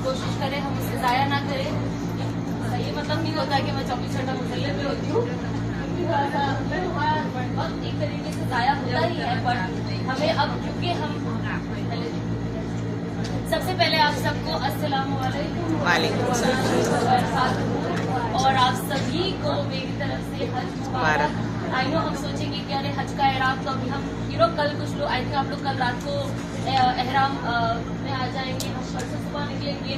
कोशिश करें हम उसे ज़ाया ना करें। ये मतलब नहीं होता कि मैं 24 घंटा मुसल्ले पे होती हूँ, वक्त एक तरीके से ज़ाया होता ही है, पर हमें अब क्योंकि हम सबसे पहले आप सबको अस्सलाम वालेकुम और आप सभी को मेरी तरफ से हज मुबारक। आई नो हम सोचेंगे कि अरे हज का एहराम तो अभी हम कल कुछ लोग आई थिंक आप लोग कल रात को एहराम में आ जाएंगे, हम परसों सुबह निकलेंगे,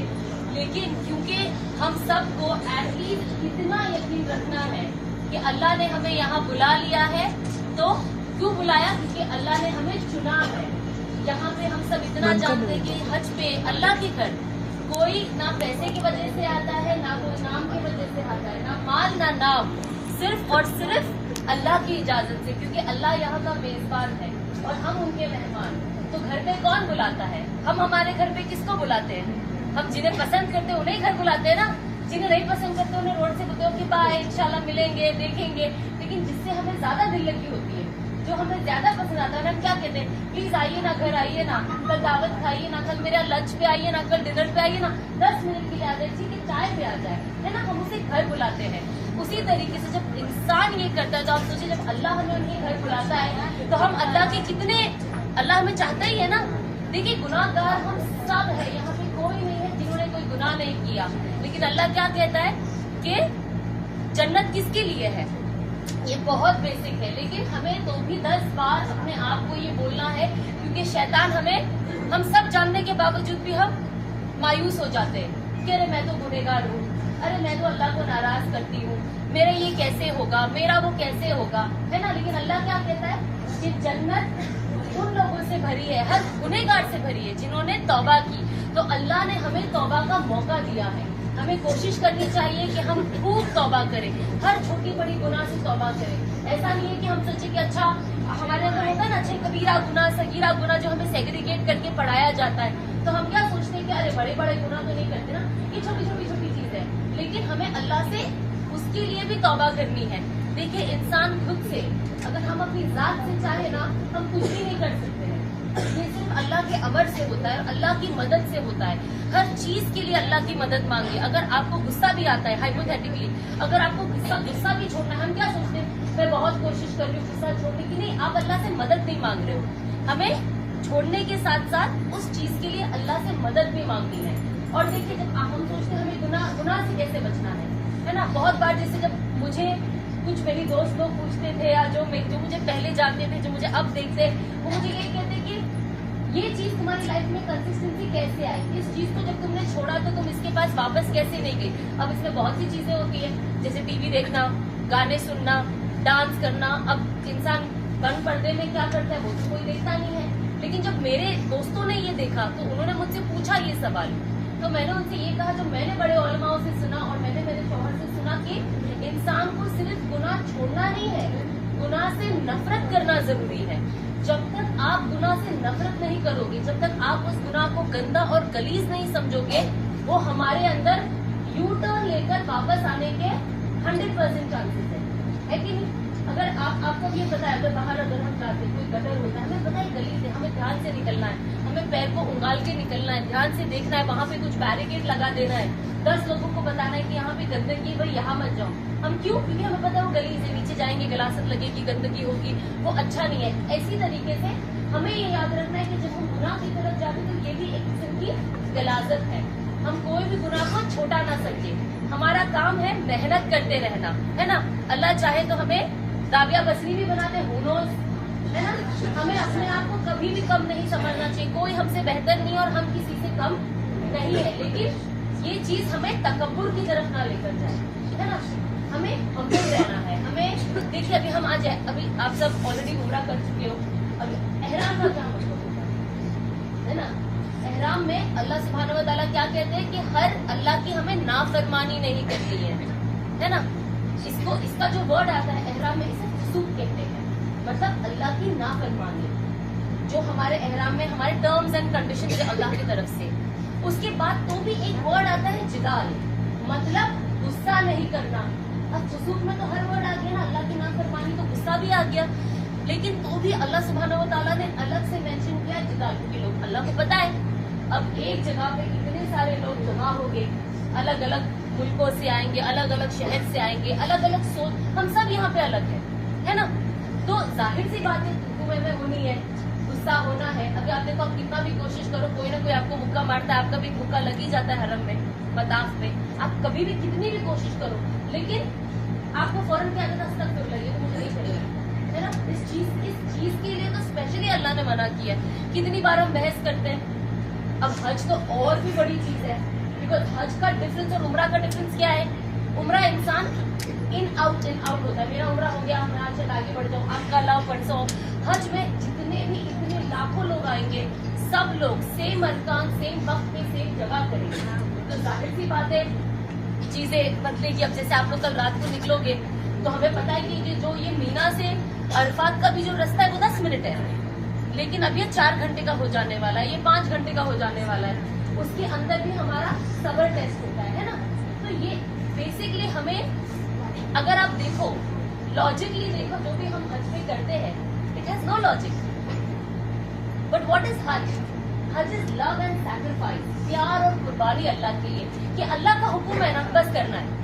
लेकिन क्योंकि हम सबको एटलीस्ट इतना यकीन रखना है कि अल्लाह ने हमें यहाँ बुला लिया है, तो क्यों बुलाया? क्योंकि अल्लाह ने हमें चुना है। यहाँ पे हम सब इतना जानते हैं कि हज पे अल्लाह के घर कोई ना पैसे की वजह से आता है, ना कोई नाम की वजह से आता है, ना माल ना नाम, सिर्फ और सिर्फ अल्लाह की इजाजत से, क्योंकि अल्लाह यहाँ का मेजबान है और हम उनके मेहमान। तो घर पे कौन बुलाता है? हम हमारे घर पे किसको बुलाते हैं? हम जिन्हें पसंद करते हैं उन्हें घर बुलाते हैं ना, जिन्हें नहीं पसंद करते उन्हें रोड से बोलते हो कि बाय इंशाल्लाह मिलेंगे देखेंगे। लेकिन जिससे हमें ज्यादा दिल लगी होती है, जो हमें ज्यादा पसंद आता है, हम क्या कहते हैं? प्लीज आइए ना, घर आइए ना, कल दावत खाइए ना, कल मेरा लंच पे आइए ना, कल डिनर पे आइए ना, 10 मिनट के लिए आ जाए, ठीक है चाय पे आ जाए, है ना, हम उसे घर बुलाते हैं। उसी तरीके से जब इंसान ये करता है, तो आप सोचिए जब अल्लाह हमें उनके घर बुलाता है, तो हम अल्लाह के कितने, अल्लाह हमें चाहता ही है ना। देखिए गुनाहगार हम सब है, यहाँ पे कोई नहीं है जिन्होंने कोई गुनाह नहीं किया, लेकिन अल्लाह क्या कहता है कि जन्नत किसके लिए है? ये बहुत बेसिक है, लेकिन हमें तो भी 10 बार अपने आप को ये बोलना है, क्योंकि शैतान हमें, हम सब जानने के बावजूद भी हम मायूस हो जाते हैं कि अरे मैं तो गुनहगार हूँ, अरे मैं तो अल्लाह को नाराज करती हूँ, मेरा ये कैसे होगा, मेरा वो कैसे होगा, है ना। लेकिन अल्लाह क्या कहता है कि जन्नत उन लोगों से भरी है, हर गुनहगार से भरी है जिन्होंने तौबा की। तो अल्लाह ने हमें तौबा का मौका दिया है, हमें कोशिश करनी चाहिए कि हम खूब तौबा करें, हर छोटी बड़ी गुनाह से तौबा करें। ऐसा नहीं है कि हम सोचे कि अच्छा हमारे अंदर होता है ना अच्छे कबीरा गुनाह सगीरा गुनाह जो हमें सेग्रीगेट करके पढ़ाया जाता है, तो हम क्या सोचते हैं कि अरे बड़े बड़े गुनाह तो नहीं करते ना, ये छोटी छोटी चीज है। लेकिन हमें अल्लाह से उसके लिए भी तौबा करनी है। देखिए इंसान खुद से अगर हम अपनी जात से चाहे ना, हम कुछ भी नहीं कर सकते हैं, ये सिर्फ अल्लाह के अमर से होता है, अल्लाह की मदद से होता है। हर चीज के लिए अल्लाह की मदद मांगिए। अगर आपको गुस्सा भी आता है, हाइपोथेटिकली अगर आपको गुस्सा भी छोड़ना है, हम क्या सोचते हैं मैं बहुत कोशिश कर रही हूँ गुस्सा छोड़ने की, नहीं, आप अल्लाह से मदद नहीं मांग रहे हो। हमें छोड़ने के साथ साथ उस चीज के लिए अल्लाह से मदद भी मांगनी है। और देखिए जब हम सोचते हैं हमें गुनाह से कैसे बचना है ना, बहुत बार जैसे जब मुझे कुछ मेरी दोस्त लोग पूछते थे या जो मुझे पहले जानते थे, जो मुझे अब देखते, वो मुझे यही कहते कि ये चीज तुम्हारी लाइफ में कंसिस्टेंसी कैसे आई, इस चीज को जब तुमने छोड़ा तो तुम इसके पास वापस कैसे नहीं गई। अब इसमें बहुत सी चीजें होती है, जैसे टीवी देखना, गाने सुनना, डांस करना। अब इंसान बंद पर्दे में क्या करता है वो तो कोई देखता नहीं है, लेकिन जब मेरे दोस्तों ने ये देखा तो उन्होंने मुझसे पूछा ये सवाल, तो मैंने उनसे ये कहा, जो मैंने बड़े उलमाओं से सुना और मैंने मेरे शौहर से सुना कि इंसान को सिर्फ गुनाह छोड़ना नहीं है, गुनाह से नफरत करना जरूरी है। जब तक आप गुनाह से नफरत नहीं करोगे, जब तक आप उस गुनाह को गंदा और गलीज नहीं समझोगे, वो हमारे अंदर यू टर्न लेकर वापस आने के 100% चांसेस है कि नहीं। अगर आपको ये पता है, अगर बाहर अगर हम जाते कोई गटर होता है, हमें पता है गलीज है, हमें ध्यान से निकलना है, हमें पैर को उंगाल के निकलना है, ध्यान से देखना है, वहाँ पे कुछ बैरिकेड लगा देना है, 10 लोगों को बताना है कि यहाँ पे गंदगी, भाई यहाँ मत जाओ। हम क्यों? क्योंकि हमें पता है वो गलीज है, नीचे जाएंगे गलासत लगेगी, गंदगी होगी, वो अच्छा नहीं है। ऐसी तरीके से हमें ये याद रखना है कि जब हम गुनाह की तरफ जाते तो ये भी एक किस्म की गलाजत है, हम कोई भी गुनाह को छोटा ना सके। हमारा काम है मेहनत करते रहना, है ना। अल्लाह चाहे तो हमें राबिया बसरी भी बना दे, हू नोज़, है ना। हमें अपने आप को कभी भी कम नहीं समझना चाहिए, कोई हमसे बेहतर नहीं और हम किसी से कम नहीं है, लेकिन ये चीज हमें तकब्बुर की तरफ ना लेकर जाए, है ना। हमें हम्बल रहना है। हमें देखिए अभी हम आज अभी आप सब ऑलरेडी उम्रा कर चुके हो, अभी एहराम का क्या मतलब होता है ना। एहराम में अल्लाह सुब्हानहू व तआला क्या कहते हैं कि हर अल्लाह की हमें नाफरमानी नहीं करनी है ना। इसका जो वर्ड आता है एहराम में, इसे फुसूक कहते हैं, मतलब अल्लाह की नाफरमानी। जो हमारे एहराम में हमारे टर्म्स एंड कंडीशन है अल्लाह की तरफ से। उसके बाद तो भी एक वर्ड आता है जिदाल, मतलब गुस्सा नहीं करना। अब फुसूक में तो हर वर्ड आ गया ना, अल्लाह की नाफरमानी तो गुस्सा भी आ गया, लेकिन तो भी अल्लाह सुब्हानहू व तआला ने अलग से मेंशन किया जिदाल, क्योंकि लोग अल्लाह को पता है اب ایک جگہ پہ اتنے سارے لوگ جمع ہو گئے، الگ الگ ملکوں سے آئیں گے، الگ الگ شہر سے آئیں گے، الگ الگ سوچ، ہم سب یہاں پہ الگ ہے نا. تو ظاہر سی بات ہے حکومت میں ہونی ہے، غصہ ہونا ہے. ابھی آپ دیکھو، آپ کتنا بھی کوشش کرو، کوئی نہ کوئی آپ کو مکہ مارتا ہے. آپ کا بھی مکہ لگ ہی جاتا ہے حرم میں، مطاف میں. آپ کبھی بھی کتنی بھی کوشش کرو، لیکن آپ کو فوراً کیا کرنا، استغفر لگے تو مجھے نہیں کرے گا، ہے نا. اس چیز کے لیے تو اسپیشلی اللہ نے منع کیا ہے. کتنی بار ہم بحث کرتے ہیں. اب حج تو اور بھی بڑی چیز ہے، بیکاز حج کا ڈفرنس اور عمرہ کا ڈفرنس کیا ہے. عمرہ انسان ان آؤٹ ہوتا ہے. میرا عمرہ ہو گیا، میں آج آگے بڑھ جاؤں، آپ کا اللہ پڑھو. حج میں جتنے بھی اتنے لاکھوں لوگ آئیں گے، سب لوگ سیم ارکان سیم وقت میں سیم جگہ کریں گے. تو ظاہر سی بات ہے چیزیں بدلے گی. اب جیسے آپ لوگ کل رات کو نکلو گے تو ہمیں پتا ہے کہ جو یہ مینا سے عرفات کا بھی جو رستہ ہے وہ 10 منٹ ہے، لیکن اب یہ 4 گھنٹے کا ہو جانے والا ہے، یہ 5 گھنٹے کا ہو جانے والا ہے. اس کے اندر بھی ہمارا صبر ٹیسٹ ہوتا ہے نا. تو یہ بیسکلی ہمیں، اگر آپ دیکھو لاجکلی دیکھو، جو بھی ہم حج میں کرتے ہیں it has no logic. But what is Hajj? Hajj is love and sacrifice, پیار اور قربانی اللہ کے لیے. کہ اللہ کا حکم ہے نا، بس کرنا ہے.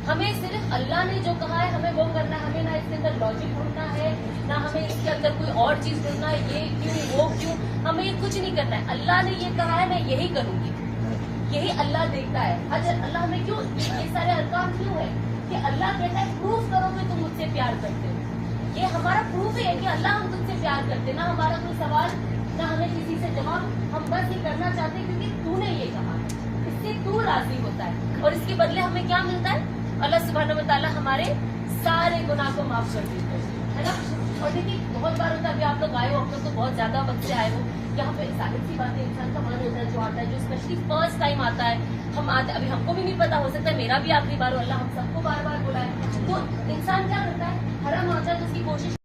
ہمیں صرف اللہ نے جو کہا ہے ہمیں وہ کرنا ہے. ہمیں نہ اس کے اندر لاجک ڈھونڈنا ہے، نہ ہمیں اس کے اندر کوئی اور چیز ڈھونڈنا ہے، یہ کیوں وہ کیوں. ہمیں یہ کچھ نہیں کرنا ہے. اللہ نے یہ کہا ہے میں یہی کروں گی، یہی اللہ دیکھتا ہے. اللہ ہمیں کیوں یہ سارے ارکان کیوں ہے کہ اللہ کہتا ہے پروف کرو کہ تم مجھ سے پیار کرتے ہو. یہ ہمارا پروف ہے کہ اللہ ہم تم سے پیار کرتے. نہ ہمارا کوئی سوال، نہ ہمیں کسی سے جواب. ہم بس یہ کرنا چاہتے ہیں کیونکہ تو نے یہ کہا ہے، اس سے تو راضی ہوتا ہے. اور اس کے بدلے ہمیں کیا ملتا ہے؟ اللہ سبحانہ و تعالیٰ ہمارے سارے گناہ کو معاف کر دیتے ہیں، ہے نا. اور دیکھیے بہت بار ہوتا ہے، ابھی آپ لوگ آئے ہو، آپ لوگ تو بہت زیادہ وقت سے آئے ہو یہاں پہ. ظاہر سی بات ہے انسان کا من ہوتا ہے جو آتا ہے، جو اسپیشلی فرسٹ ٹائم آتا ہے. ہم آتے، ابھی ہم کو بھی نہیں پتا، ہو سکتا ہے میرا بھی آخری بار ہو. اللہ ہم سب کو بار بار بلائے. تو انسان کیا کرتا ہے، حرم آتا ہے تو اس کی کوشش